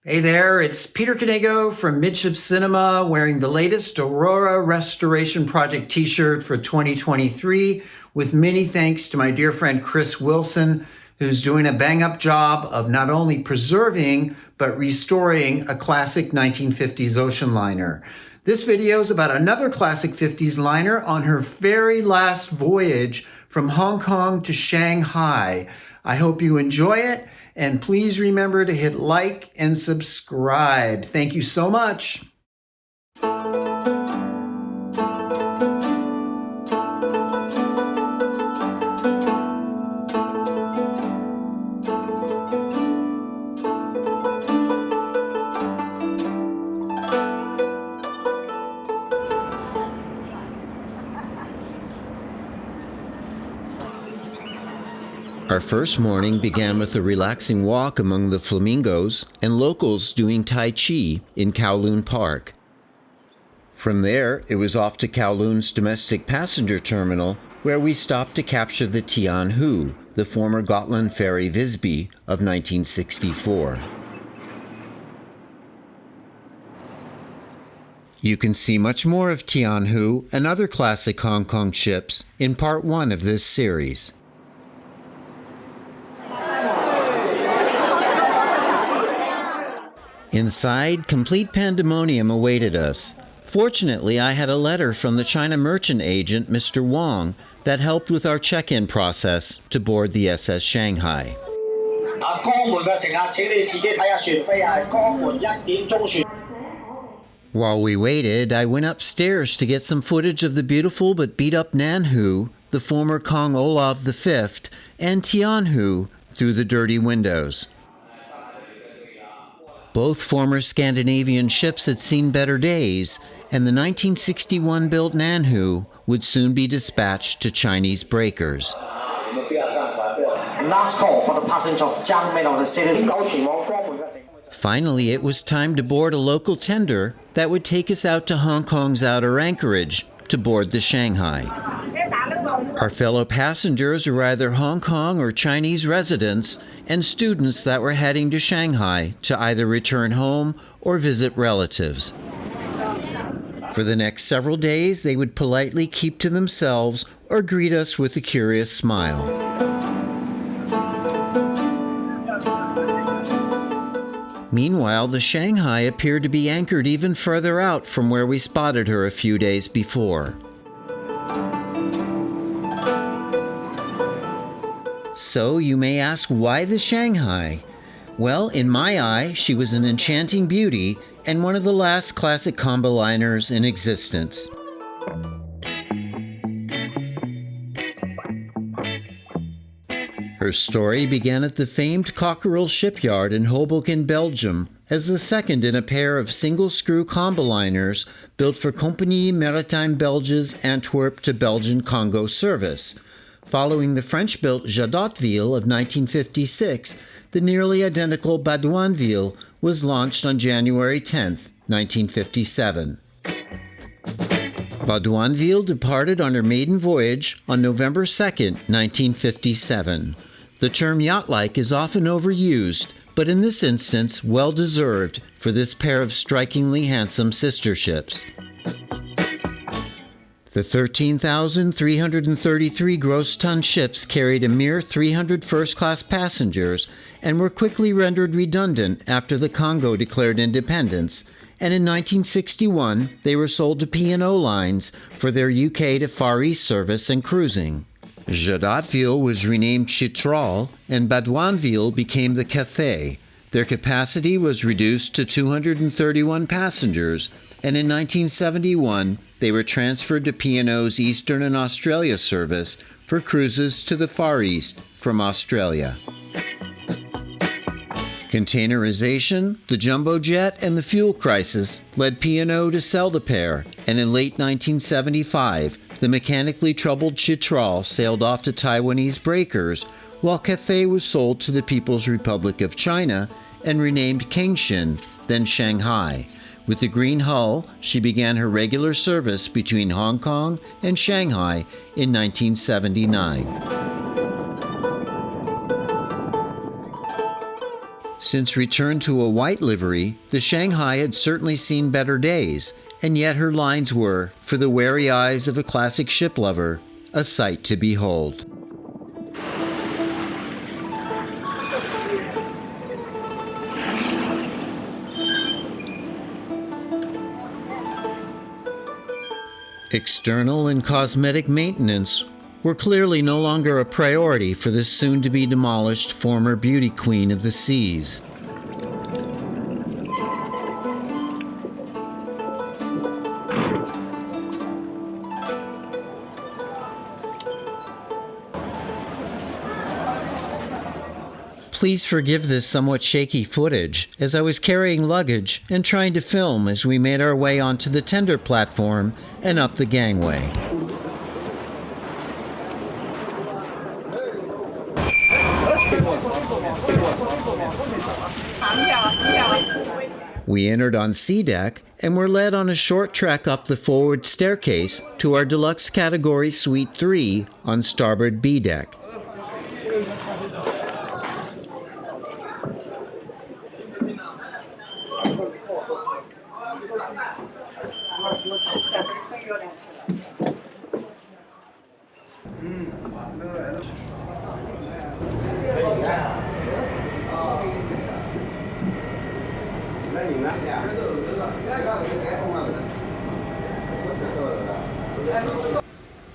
Hey there, it's Peter Canego from Midship Cinema wearing the latest Aurora Restoration Project t-shirt for 2023 with many thanks to my dear friend Chris Wilson, who's doing a bang-up job of not only preserving but restoring a classic 1950s ocean liner. This video is about another classic 50s liner on her very last voyage from Hong Kong to Shanghai. I hope you enjoy it. And please remember to hit like and subscribe. Thank you so much. Our first morning began with a relaxing walk among the flamingos and locals doing Tai Chi in Kowloon Park. From there, it was off to Kowloon's domestic passenger terminal, where we stopped to capture the Tianhu, the former Gotland ferry Visby of 1964. You can see much more of Tianhu and other classic Hong Kong ships in part 1 of this series. Inside, complete pandemonium awaited us. Fortunately, I had a letter from the China merchant agent, Mr. Wong, that helped with our check-in process to board the SS Shanghai. While we waited, I went upstairs to get some footage of the beautiful but beat-up Nanhu, the former Kong Olav V, and Tianhu through the dirty windows. Both former Scandinavian ships had seen better days, and the 1961-built Nanhu would soon be dispatched to Chinese breakers. Finally, it was time to board a local tender that would take us out to Hong Kong's outer anchorage to board the Shanghai. Our fellow passengers were either Hong Kong or Chinese residents and students that were heading to Shanghai to either return home or visit relatives. For the next several days, they would politely keep to themselves or greet us with a curious smile. Meanwhile, the Shanghai appeared to be anchored even further out from where we spotted her a few days before. So you may ask, why the Shanghai? Well, in my eye, she was an enchanting beauty and one of the last classic combo liners in existence. Her story began at the famed Cockerell shipyard in Hoboken, Belgium, as the second in a pair of single-screw combo liners built for Compagnie Maritime Belge's Antwerp to Belgian Congo service. Following the French-built Jadotville of 1956, the nearly identical Baudouinville was launched on January 10, 1957. Baudouinville departed on her maiden voyage on November 2, 1957. The term yacht-like is often overused, but in this instance, well-deserved for this pair of strikingly handsome sister ships. The 13,333 gross-ton ships carried a mere 300 first-class passengers and were quickly rendered redundant after the Congo declared independence, and in 1961 they were sold to P&O Lines for their UK to Far East service and cruising. Jadotville was renamed Chitral, and Baudouinville became the Cathay. Their capacity was reduced to 231 passengers, and in 1971, they were transferred to P&O's Eastern and Australia service for cruises to the Far East from Australia. Containerization, the jumbo jet, and the fuel crisis led P&O to sell the pair, and in late 1975, the mechanically troubled Chitral sailed off to Taiwanese breakers, while Cathay was sold to the People's Republic of China and renamed Kengshin, then Shanghai. With the green hull, she began her regular service between Hong Kong and Shanghai in 1979. Since return to a white livery, the Shanghai had certainly seen better days, and yet her lines were, for the wary eyes of a classic ship lover, a sight to behold. External and cosmetic maintenance were clearly no longer a priority for this soon-to-be-demolished former beauty queen of the seas. Please forgive this somewhat shaky footage, as I was carrying luggage and trying to film as we made our way onto the tender platform and up the gangway. We entered on C deck and were led on a short trek up the forward staircase to our deluxe category Suite 3 on starboard B deck.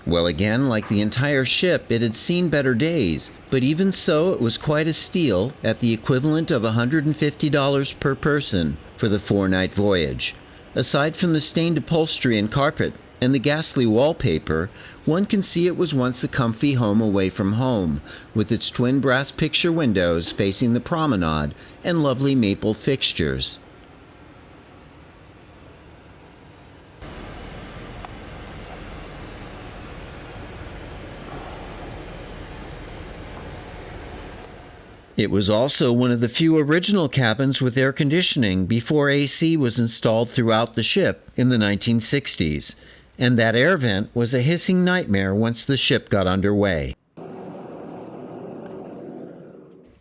Well, again, like the entire ship, it had seen better days, but even so, it was quite a steal at the equivalent of $150 per person for the 4-night voyage. Aside from the stained upholstery and carpet and the ghastly wallpaper, one can see it was once a comfy home away from home, with its twin brass picture windows facing the promenade and lovely maple fixtures. It was also one of the few original cabins with air conditioning before AC was installed throughout the ship in the 1960s, and that air vent was a hissing nightmare once the ship got underway.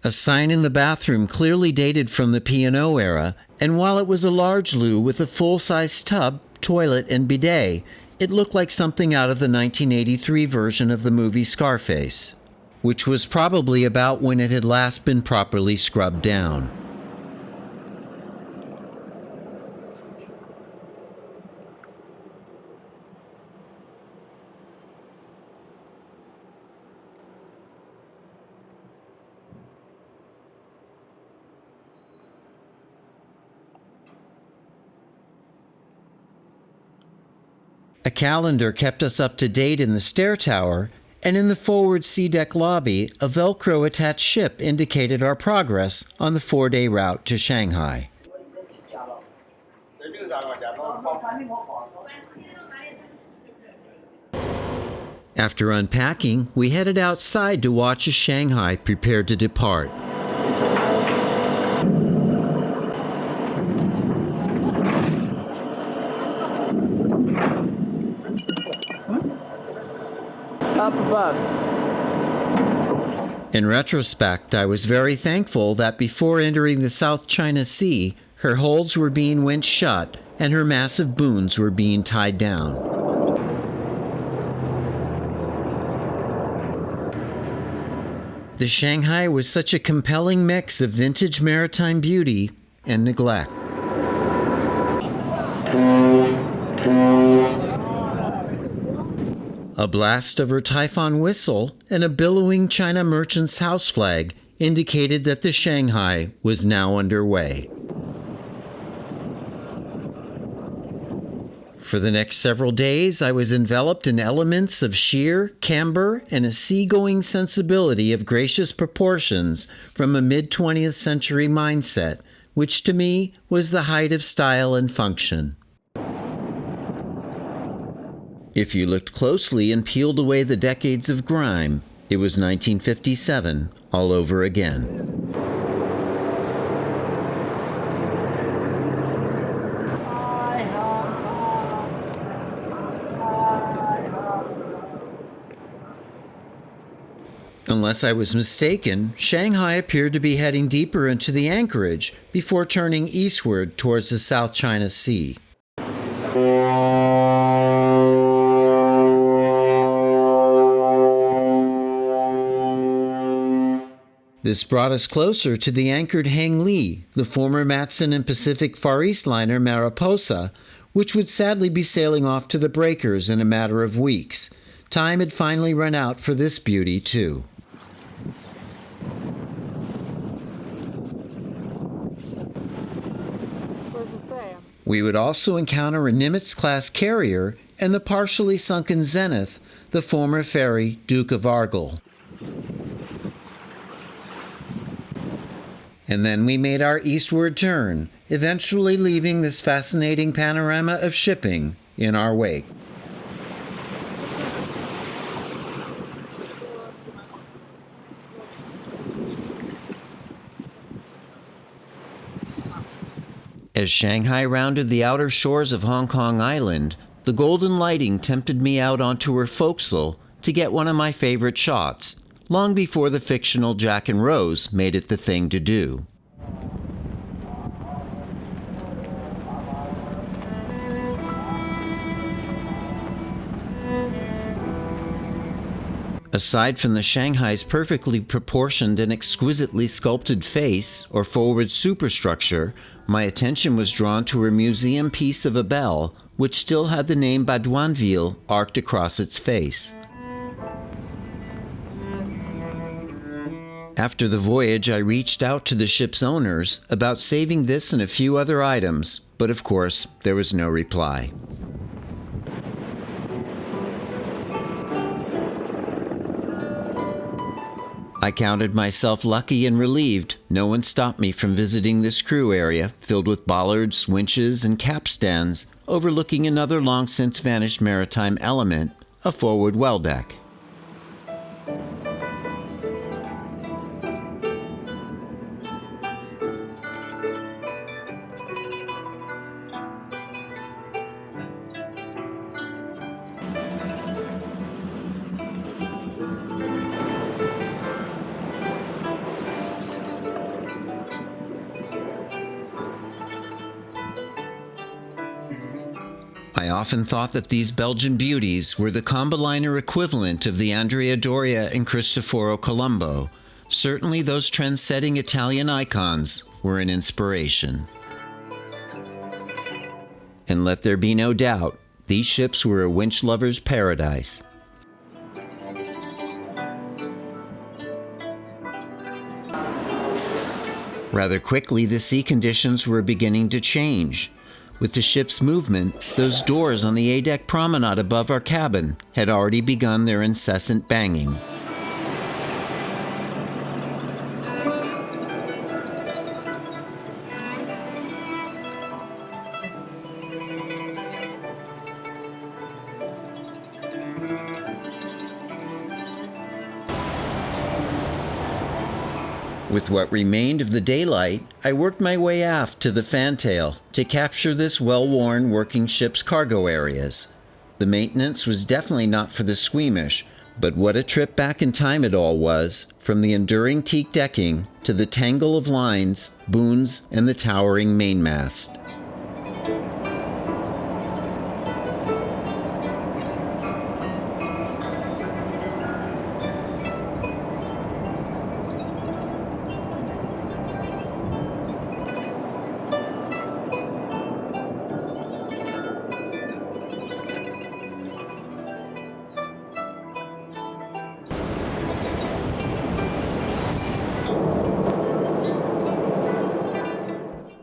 A sign in the bathroom clearly dated from the P&O era, and while it was a large loo with a full-size tub, toilet, and bidet, it looked like something out of the 1983 version of the movie Scarface, which was probably about when it had last been properly scrubbed down. A calendar kept us up to date in the stair tower, and in the forward C-deck lobby, a Velcro-attached ship indicated our progress on the 4-day route to Shanghai. After unpacking, we headed outside to watch as Shanghai prepared to depart. Up above. In retrospect, I was very thankful that before entering the South China Sea, her holds were being winched shut and her massive booms were being tied down. The Shanghai was such a compelling mix of vintage maritime beauty and neglect. A blast of her Typhoon whistle and a billowing China Merchant's house flag indicated that the Shanghai was now underway. For the next several days, I was enveloped in elements of sheer, camber, and a seagoing sensibility of gracious proportions from a mid-20th century mindset, which to me was the height of style and function. If you looked closely and peeled away the decades of grime, it was 1957 all over again. Unless I was mistaken, Shanghai appeared to be heading deeper into the anchorage before turning eastward towards the South China Sea. This brought us closer to the anchored Hang Li, the former Matson and Pacific Far East liner Mariposa, which would sadly be sailing off to the breakers in a matter of weeks. Time had finally run out for this beauty, too. We would also encounter a Nimitz-class carrier and the partially sunken Zenith, the former ferry Duke of Argyll. And then we made our eastward turn, eventually leaving this fascinating panorama of shipping in our wake. As Shanghai rounded the outer shores of Hong Kong Island, the golden lighting tempted me out onto her forecastle to get one of my favorite shots, long before the fictional Jack and Rose made it the thing to do. Aside from the Shanghai's perfectly proportioned and exquisitely sculpted face, or forward superstructure, my attention was drawn to her museum piece of a bell, which still had the name Baudouinville arced across its face. After the voyage, I reached out to the ship's owners about saving this and a few other items, but of course, there was no reply. I counted myself lucky and relieved no one stopped me from visiting this crew area filled with bollards, winches, and capstans overlooking another long-since vanished maritime element, a forward well deck. I often thought that these Belgian beauties were the Comboliner equivalent of the Andrea Doria and Cristoforo Colombo. Certainly those trend-setting Italian icons were an inspiration. And let there be no doubt, these ships were a winch lover's paradise. Rather quickly, the sea conditions were beginning to change. With the ship's movement, those doors on the A-deck promenade above our cabin had already begun their incessant banging. With what remained of the daylight, I worked my way aft to the fantail to capture this well-worn working ship's cargo areas. The maintenance was definitely not for the squeamish, but what a trip back in time it all was, from the enduring teak decking to the tangle of lines, booms, and the towering mainmast.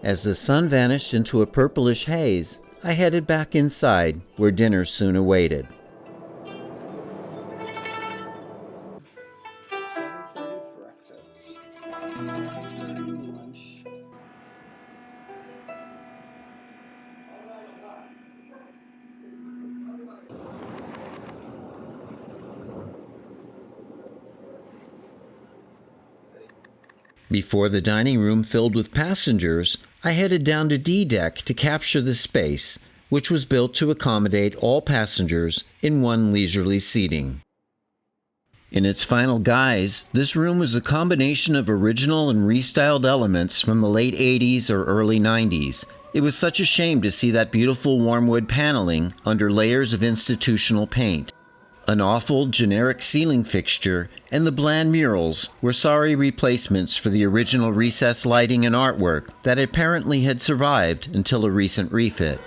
As the sun vanished into a purplish haze, I headed back inside, where dinner soon awaited. Before the dining room filled with passengers, I headed down to D-deck to capture the space, which was built to accommodate all passengers in one leisurely seating. In its final guise, this room was a combination of original and restyled elements from the late 80s or early 90s. It was such a shame to see that beautiful warm wood paneling under layers of institutional paint. An awful, generic ceiling fixture and the bland murals were sorry replacements for the original recessed lighting and artwork that apparently had survived until a recent refit.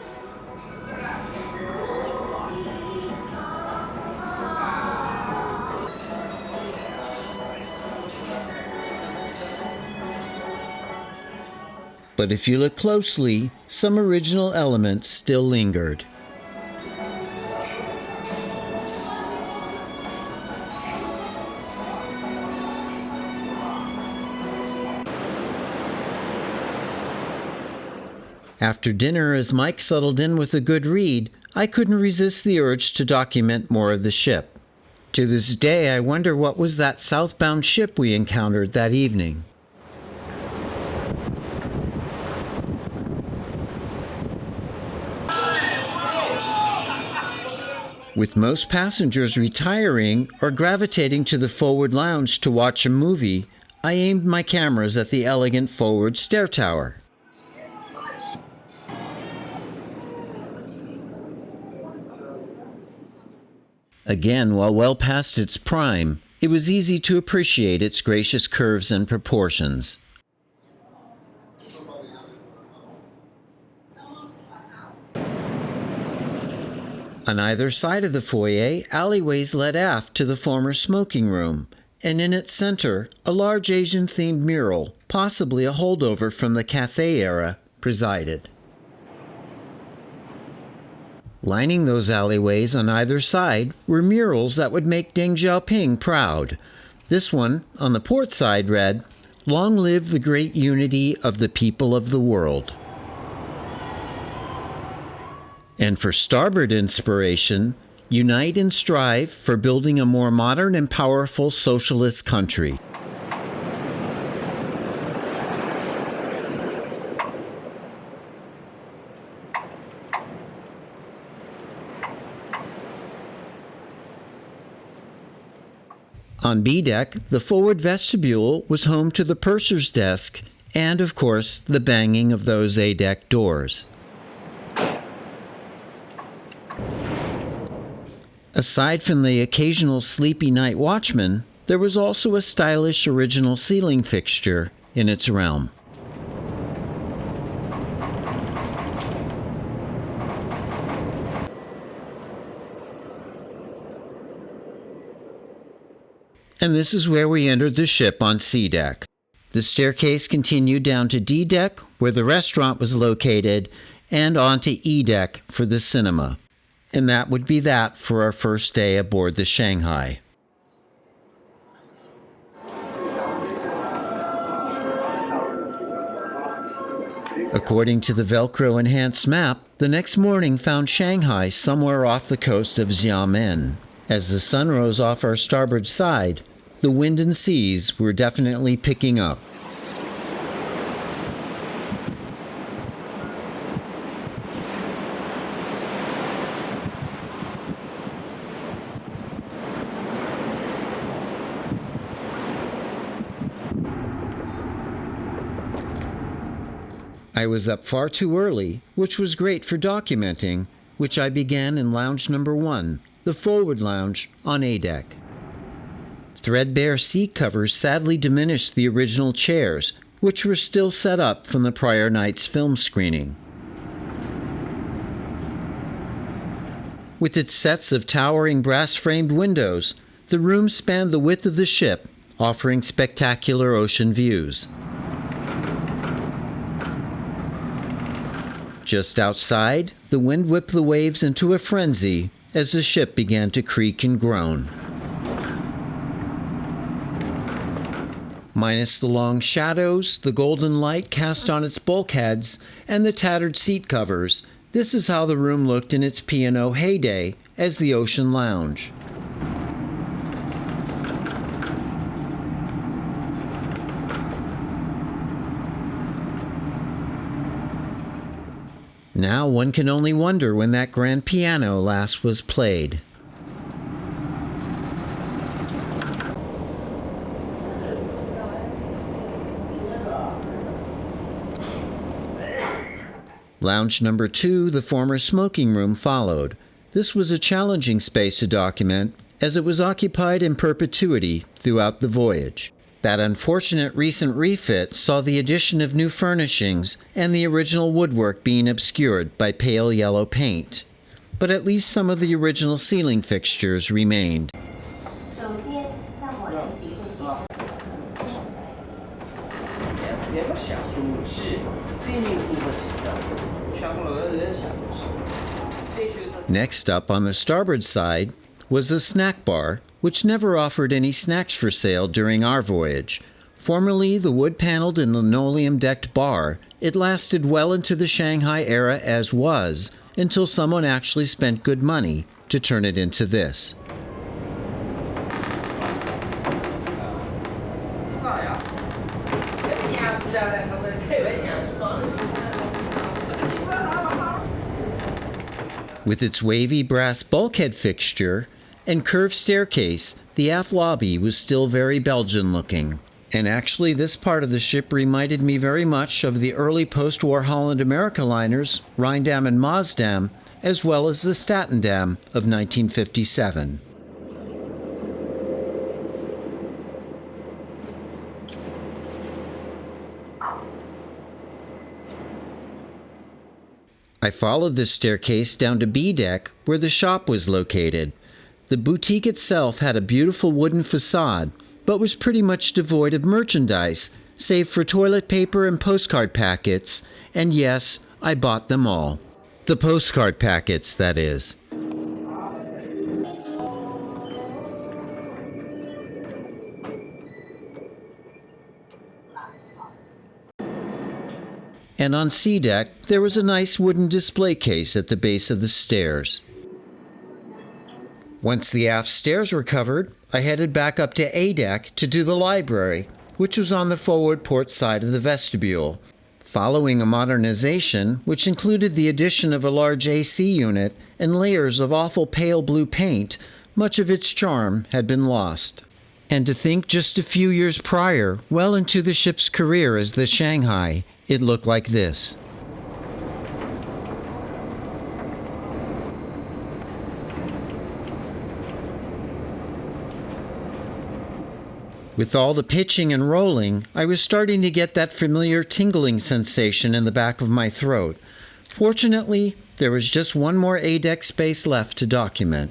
But if you look closely, some original elements still lingered. After dinner, as Mike settled in with a good read, I couldn't resist the urge to document more of the ship. To this day, I wonder what was that southbound ship we encountered that evening. With most passengers retiring or gravitating to the forward lounge to watch a movie, I aimed my cameras at the elegant forward stair tower. Again, while well past its prime, it was easy to appreciate its gracious curves and proportions. On either side of the foyer, alleyways led aft to the former smoking room, and in its center, a large Asian-themed mural, possibly a holdover from the cafe era, presided. Lining those alleyways on either side were murals that would make Deng Xiaoping proud. This one, on the port side, read, "Long live the great unity of the people of the world." And for starboard inspiration, unite and strive for building a more modern and powerful socialist country. On B deck, the forward vestibule was home to the purser's desk and, of course, the banging of those A deck doors. Aside from the occasional sleepy night watchman, there was also a stylish original ceiling fixture in its realm. And this is where we entered the ship on C deck. The staircase continued down to D deck, where the restaurant was located, and on to E deck for the cinema. And that would be that for our first day aboard the Shanghai. According to the Velcro-enhanced map, the next morning found Shanghai somewhere off the coast of Xiamen. As the sun rose off our starboard side, the wind and seas were definitely picking up. I was up far too early, which was great for documenting, which I began in lounge number 1, the forward lounge on A deck. Threadbare seat covers sadly diminished the original chairs, which were still set up from the prior night's film screening. With its sets of towering brass-framed windows, the room spanned the width of the ship, offering spectacular ocean views. Just outside, the wind whipped the waves into a frenzy as the ship began to creak and groan. Minus the long shadows, the golden light cast on its bulkheads, and the tattered seat covers, this is how the room looked in its P&O heyday as the Ocean Lounge. Now one can only wonder when that grand piano last was played. Lounge number 2, the former smoking room, followed. This was a challenging space to document, as it was occupied in perpetuity throughout the voyage. That unfortunate recent refit saw the addition of new furnishings and the original woodwork being obscured by pale yellow paint. But at least some of the original ceiling fixtures remained. Next up on the starboard side was a snack bar, which never offered any snacks for sale during our voyage. Formerly the wood-paneled and linoleum-decked bar, it lasted well into the Shanghai era as was, until someone actually spent good money to turn it into this. With its wavy brass bulkhead fixture and curved staircase, the aft lobby was still very Belgian-looking. And actually, this part of the ship reminded me very much of the early post-war Holland America liners, Rheindamm and Maasdam, as well as the Statendam of 1957. I followed this staircase down to B deck, where the shop was located. The boutique itself had a beautiful wooden facade, but was pretty much devoid of merchandise, save for toilet paper and postcard packets, and yes, I bought them all. The postcard packets, that is. And on C deck, there was a nice wooden display case at the base of the stairs. Once the aft stairs were covered, I headed back up to A deck to do the library, which was on the forward port side of the vestibule. Following a modernization, which included the addition of a large AC unit and layers of awful pale blue paint, much of its charm had been lost. And to think just a few years prior, well into the ship's career as the Shanghai, it looked like this. With all the pitching and rolling, I was starting to get that familiar tingling sensation in the back of my throat. Fortunately, there was just one more A-deck space left to document.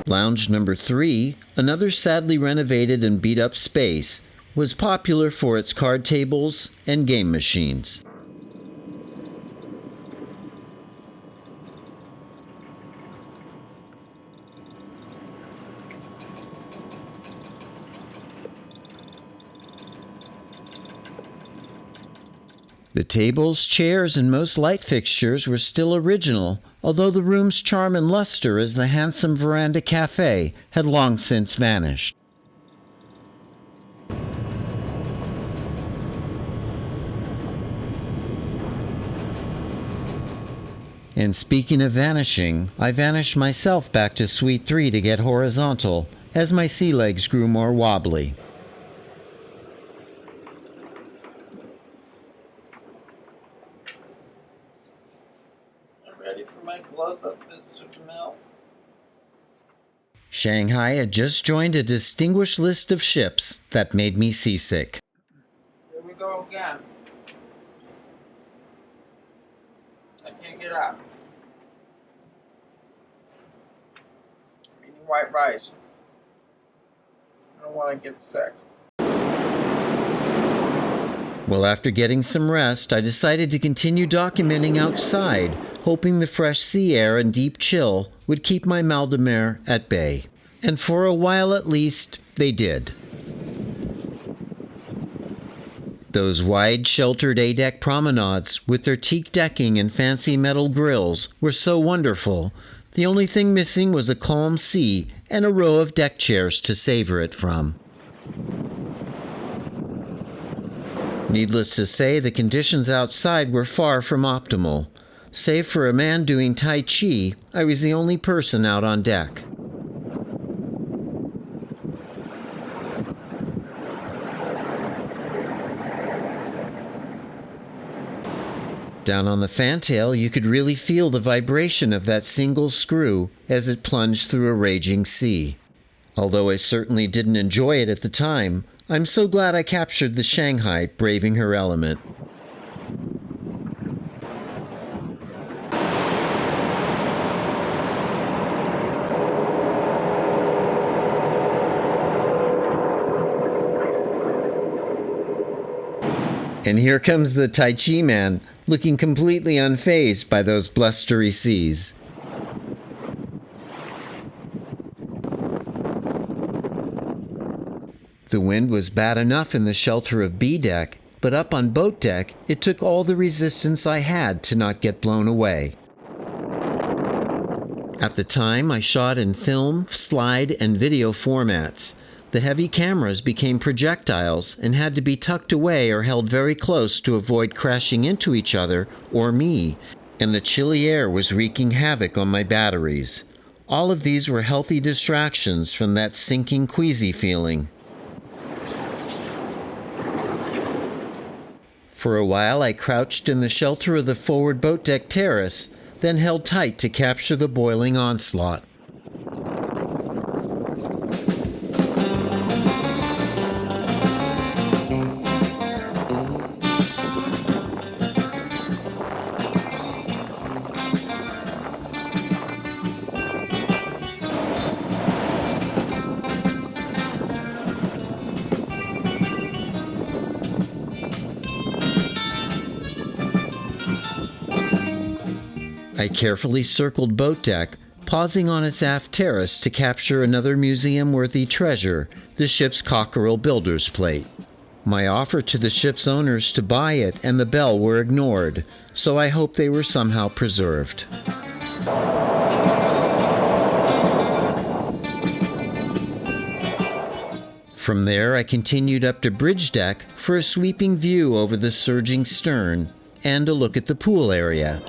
Lounge number 3, another sadly renovated and beat-up space, was popular for its card tables and game machines. The tables, chairs, and most light fixtures were still original, although the room's charm and luster as the handsome veranda cafe had long since vanished. And speaking of vanishing, I vanished myself back to Suite 3 to get horizontal, as my sea legs grew more wobbly. Ready for my close-up, Mr. DeMille? Shanghai had just joined a distinguished list of ships that made me seasick. Here we go again. I can't get up. I'm eating white rice. I don't want to get sick. Well, after getting some rest, I decided to continue documenting outside, hoping the fresh sea air and deep chill would keep my mal de mer at bay. And for a while at least, they did. Those wide, sheltered A-deck promenades, with their teak decking and fancy metal grills, were so wonderful. The only thing missing was a calm sea and a row of deck chairs to savor it from. Needless to say, the conditions outside were far from optimal. Save for a man doing Tai Chi, I was the only person out on deck. Down on the fantail, you could really feel the vibration of that single screw as it plunged through a raging sea. Although I certainly didn't enjoy it at the time, I'm so glad I captured the Shanghai braving her element. And here comes the Tai Chi man, looking completely unfazed by those blustery seas. The wind was bad enough in the shelter of B deck, but up on boat deck, it took all the resistance I had to not get blown away. At the time, I shot in film, slide, and video formats. The heavy cameras became projectiles and had to be tucked away or held very close to avoid crashing into each other or me, and the chilly air was wreaking havoc on my batteries. All of these were healthy distractions from that sinking queasy feeling. For a while, I crouched in the shelter of the forward boat deck terrace, then held tight to capture the boiling onslaught. I carefully circled boat deck, pausing on its aft terrace to capture another museum-worthy treasure, the ship's cockerel builder's plate. My offer to the ship's owners to buy it and the bell were ignored, so I hope they were somehow preserved. From there, I continued up to bridge deck for a sweeping view over the surging stern and a look at the pool area.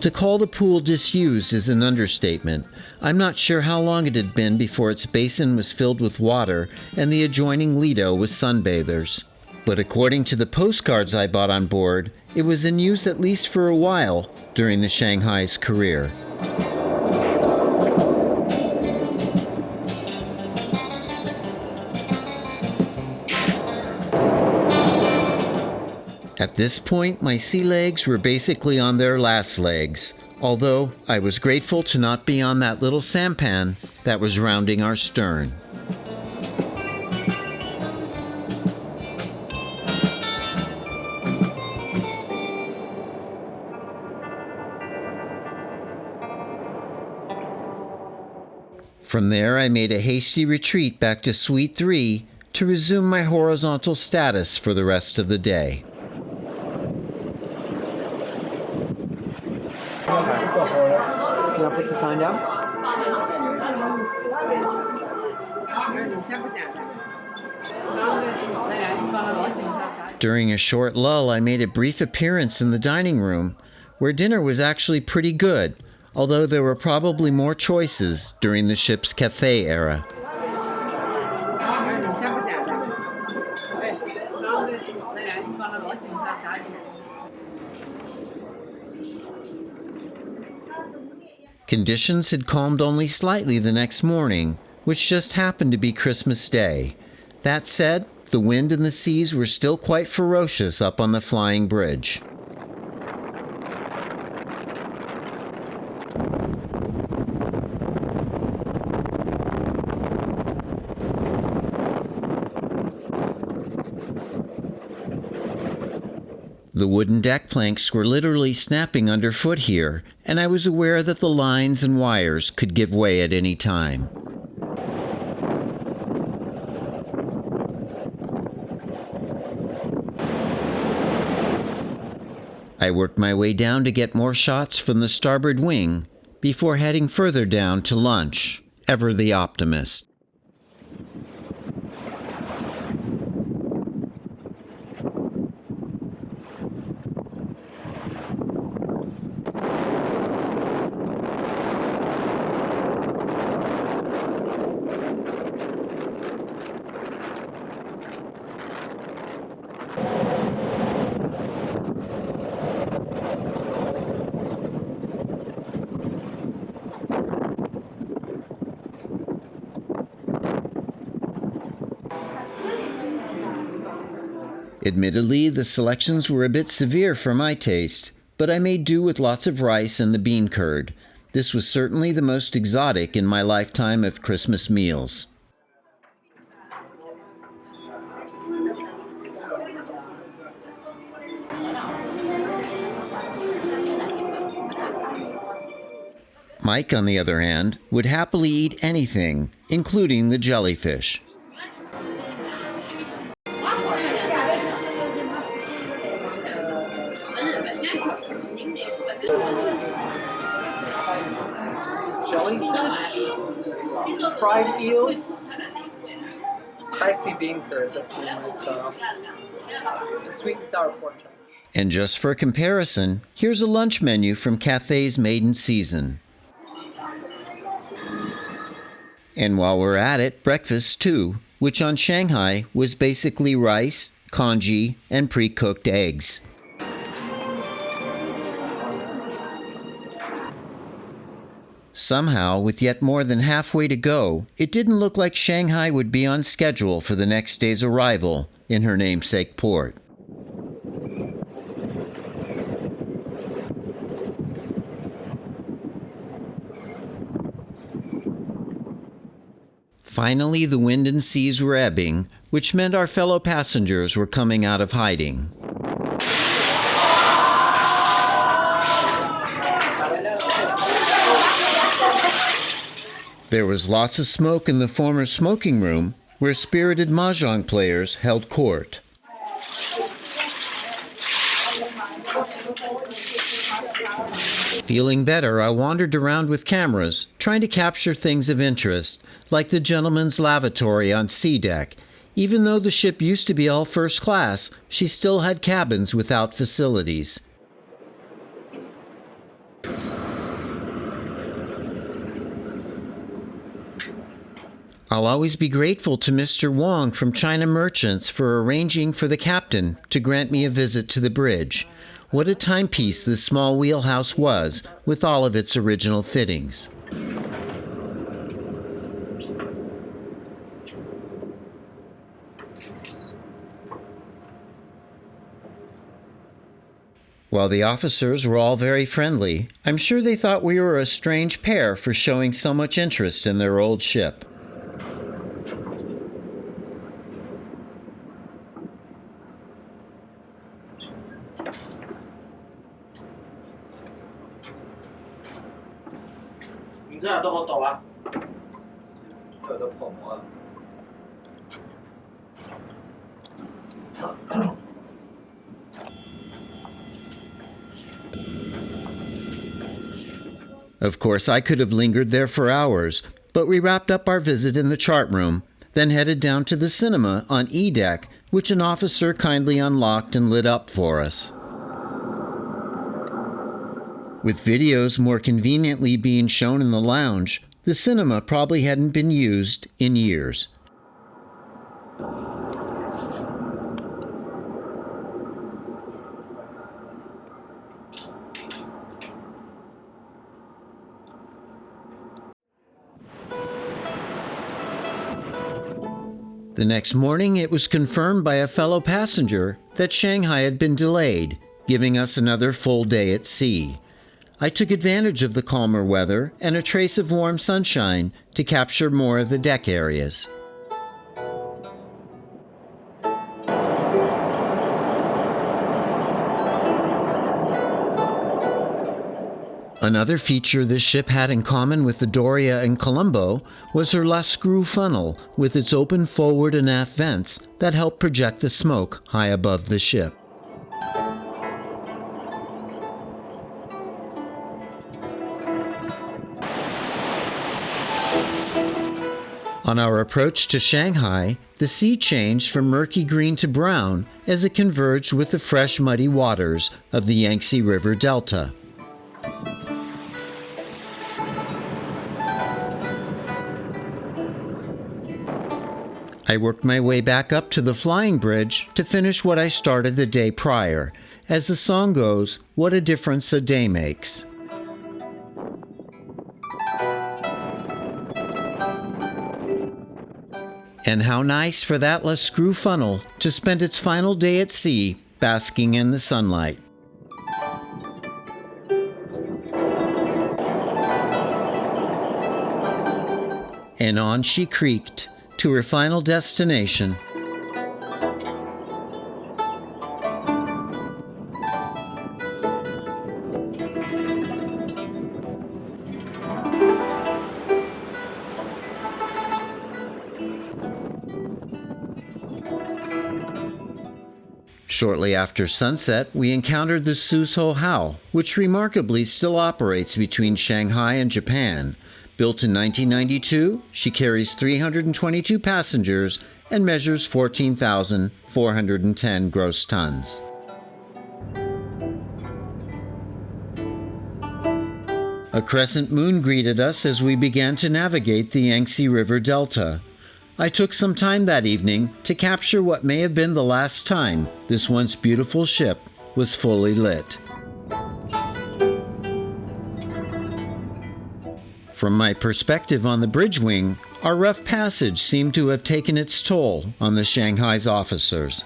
To call the pool disused is an understatement. I'm not sure how long it had been before its basin was filled with water and the adjoining lido with sunbathers. But according to the postcards I bought on board, it was in use at least for a while during the Shanghai's career. At this point, my sea legs were basically on their last legs, although I was grateful to not be on that little sampan that was rounding our stern. From there, I made a hasty retreat back to Suite 3 to resume my horizontal status for the rest of the day. Can I put the sign down? During a short lull, I made a brief appearance in the dining room, where dinner was actually pretty good, although there were probably more choices during the ship's cafe era. Conditions had calmed only slightly the next morning, which just happened to be Christmas Day. That said, the wind and the seas were still quite ferocious up on the flying bridge. The wooden deck planks were literally snapping underfoot here, and I was aware that the lines and wires could give way at any time. I worked my way down to get more shots from the starboard wing before heading further down to lunch, ever the optimist. Admittedly, the selections were a bit severe for my taste, but I made do with lots of rice and the bean curd. This was certainly the most exotic in my lifetime of Christmas meals. Mike, on the other hand, would happily eat anything, including the jellyfish. Jellyfish, fried eels, spicy bean curd, that's really my style, and sweet and sour pork chops. And just for comparison, here's a lunch menu from Cathay's maiden season. And while we're at it, breakfast too, which on Shanghai was basically rice, congee, and pre-cooked eggs. Somehow, with yet more than halfway to go, it didn't look like Shanghai would be on schedule for the next day's arrival in her namesake port. Finally, the wind and seas were ebbing, which meant our fellow passengers were coming out of hiding. There was lots of smoke in the former smoking room, where spirited mahjong players held court. Feeling better, I wandered around with cameras, trying to capture things of interest, like the gentleman's lavatory on C deck. Even though the ship used to be all first class, she still had cabins without facilities. I'll always be grateful to Mr. Wong from China Merchants for arranging for the captain to grant me a visit to the bridge. What a timepiece this small wheelhouse was, with all of its original fittings. While the officers were all very friendly, I'm sure they thought we were a strange pair for showing so much interest in their old ship. Of course, I could have lingered there for hours, but we wrapped up our visit in the chart room, then headed down to the cinema on E deck, which an officer kindly unlocked and lit up for us. With videos more conveniently being shown in the lounge, the cinema probably hadn't been used in years. The next morning, it was confirmed by a fellow passenger that Shanghai had been delayed, giving us another full day at sea. I took advantage of the calmer weather and a trace of warm sunshine to capture more of the deck areas. Another feature this ship had in common with the Doria and Colombo was her less-screw funnel with its open forward and aft vents that helped project the smoke high above the ship. On our approach to Shanghai, the sea changed from murky green to brown as it converged with the fresh, muddy waters of the Yangtze River Delta. I worked my way back up to the flying bridge to finish what I started the day prior. As the song goes, what a difference a day makes. And how nice for that La Screw funnel to spend its final day at sea basking in the sunlight. And on she creaked to her final destination. Shortly after sunset, we encountered the Suzhou Hao, which remarkably still operates between Shanghai and Japan. Built in 1992, she carries 322 passengers and measures 14,410 gross tons. A crescent moon greeted us as we began to navigate the Yangtze River Delta. I took some time that evening to capture what may have been the last time this once beautiful ship was fully lit. From my perspective on the bridge wing, our rough passage seemed to have taken its toll on the Shanghai's officers.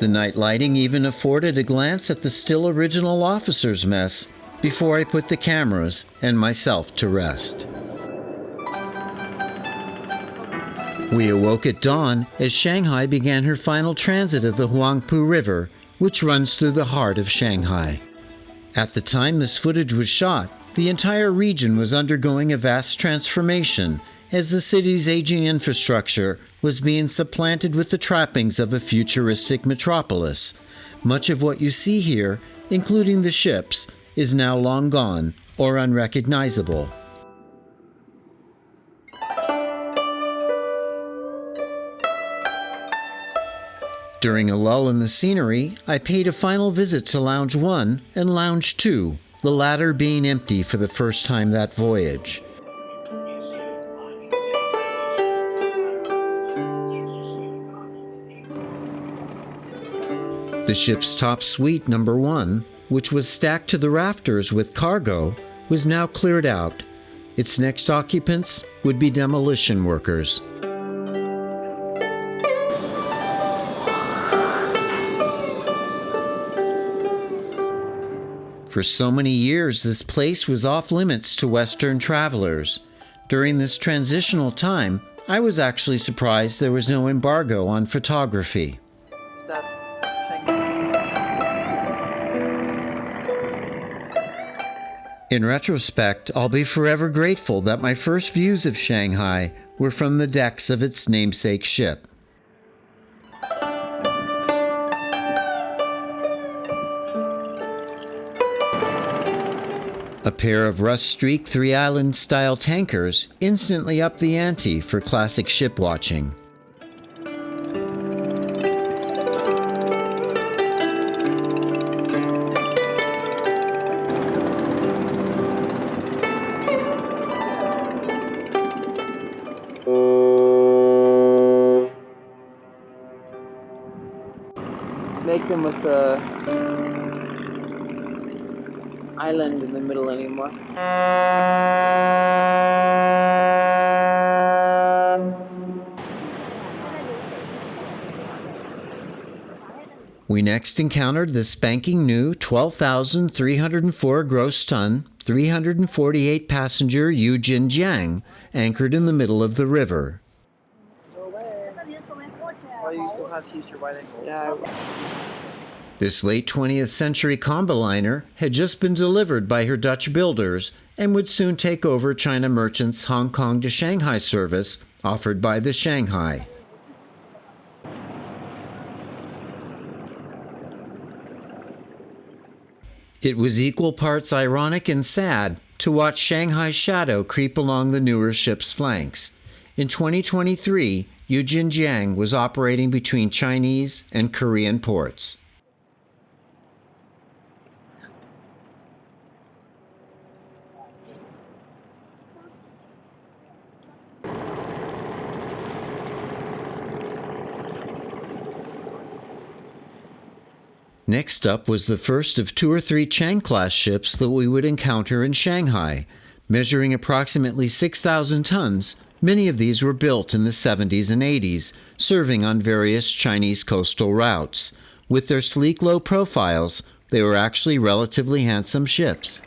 The night lighting even afforded a glance at the still original officers' mess before I put the cameras and myself to rest. We awoke at dawn as Shanghai began her final transit of the Huangpu River, which runs through the heart of Shanghai. At the time this footage was shot, the entire region was undergoing a vast transformation as the city's aging infrastructure was being supplanted with the trappings of a futuristic metropolis. Much of what you see here, including the ships, is now long gone or unrecognizable. During a lull in the scenery, I paid a final visit to Lounge 1 and Lounge 2, the latter being empty for the first time that voyage. The ship's top suite, number 1, which was stacked to the rafters with cargo, was now cleared out. Its next occupants would be demolition workers. For so many years, this place was off limits to Western travelers. During this transitional time, I was actually surprised there was no embargo on photography. Is that In retrospect, I'll be forever grateful that my first views of Shanghai were from the decks of its namesake ship. A pair of rust-streaked three-island-style tankers instantly upped the ante for classic ship watching. make them with the island in the middle anymore. We next encountered the spanking new 12,304 gross ton, 348 passenger Yujin Jiang, anchored in the middle of the river. This late 20th century comboliner had just been delivered by her Dutch builders and would soon take over China Merchants' Hong Kong to Shanghai service offered by the Shanghai. It was equal parts ironic and sad to watch Shanghai's shadow creep along the newer ship's flanks. In 2023, Yangtze was operating between Chinese and Korean ports. Next up was the first of 2 or 3 Chang-class ships that we would encounter in Shanghai. Measuring approximately 6,000 tons, many of these were built in the 70s and 80s, serving on various Chinese coastal routes. With their sleek low profiles, they were actually relatively handsome ships.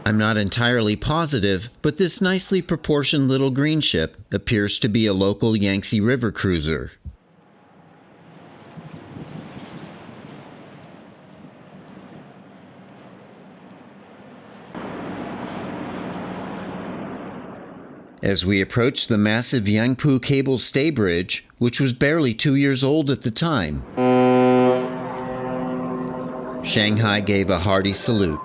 I'm not entirely positive, but this nicely proportioned little green ship appears to be a local Yangtze River cruiser. As we approached the massive Yangtze cable stay bridge, which was barely 2 years old at the time, Shanghai gave a hearty salute.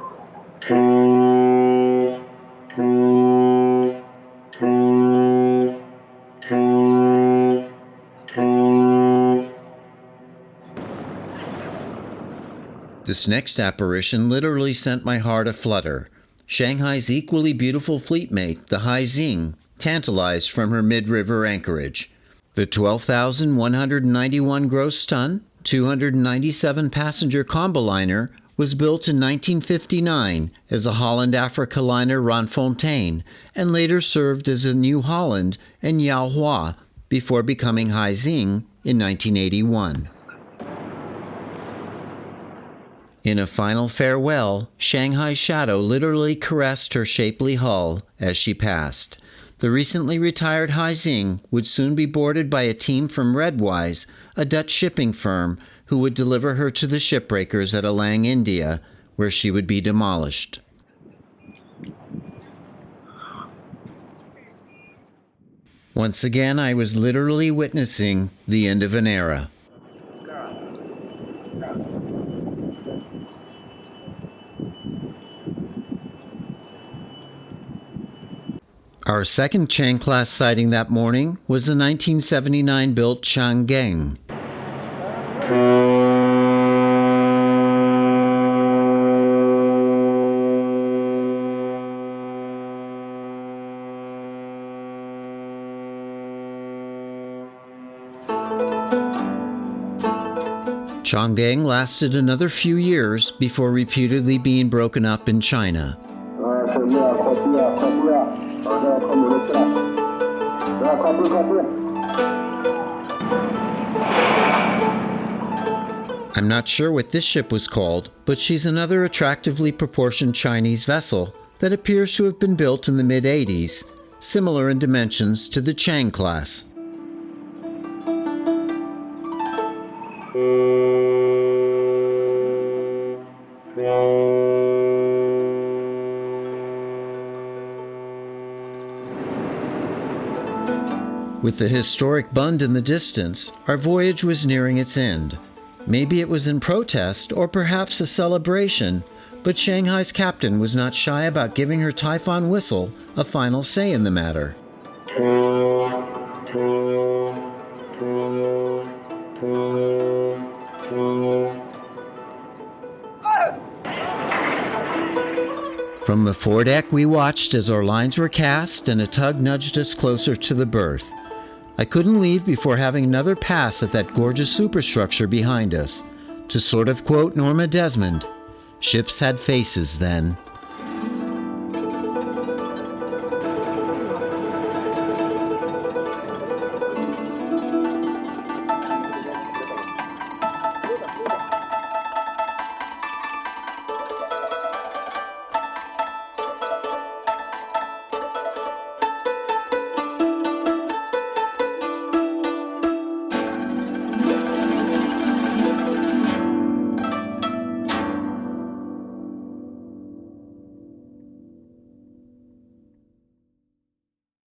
This next apparition literally sent my heart aflutter. Shanghai's equally beautiful fleetmate, the Haixing, tantalized from her mid-river anchorage. The 12,191 gross ton, 297-passenger comboliner was built in 1959 as a Holland Africa liner Randfontein and later served as a New Holland and Yaohua before becoming Haixing in 1981. In a final farewell, Shanghai's shadow literally caressed her shapely hull as she passed. The recently retired Haixing would soon be boarded by a team from Redwise, a Dutch shipping firm, who would deliver her to the shipbreakers at Alang, India, where she would be demolished. Once again, I was literally witnessing the end of an era. Our second Chang-class sighting that morning was the 1979-built Shanghai. Shanghai lasted another few years before reputedly being broken up in China. I'm not sure what this ship was called, but she's another attractively proportioned Chinese vessel that appears to have been built in the mid-80s, similar in dimensions to the Chang class. With the historic Bund in the distance, our voyage was nearing its end. Maybe it was in protest or perhaps a celebration, but Shanghai's captain was not shy about giving her Typhon whistle a final say in the matter. From the foredeck, we watched as our lines were cast and a tug nudged us closer to the berth. I couldn't leave before having another pass at that gorgeous superstructure behind us. To sort of quote Norma Desmond, ships had faces then.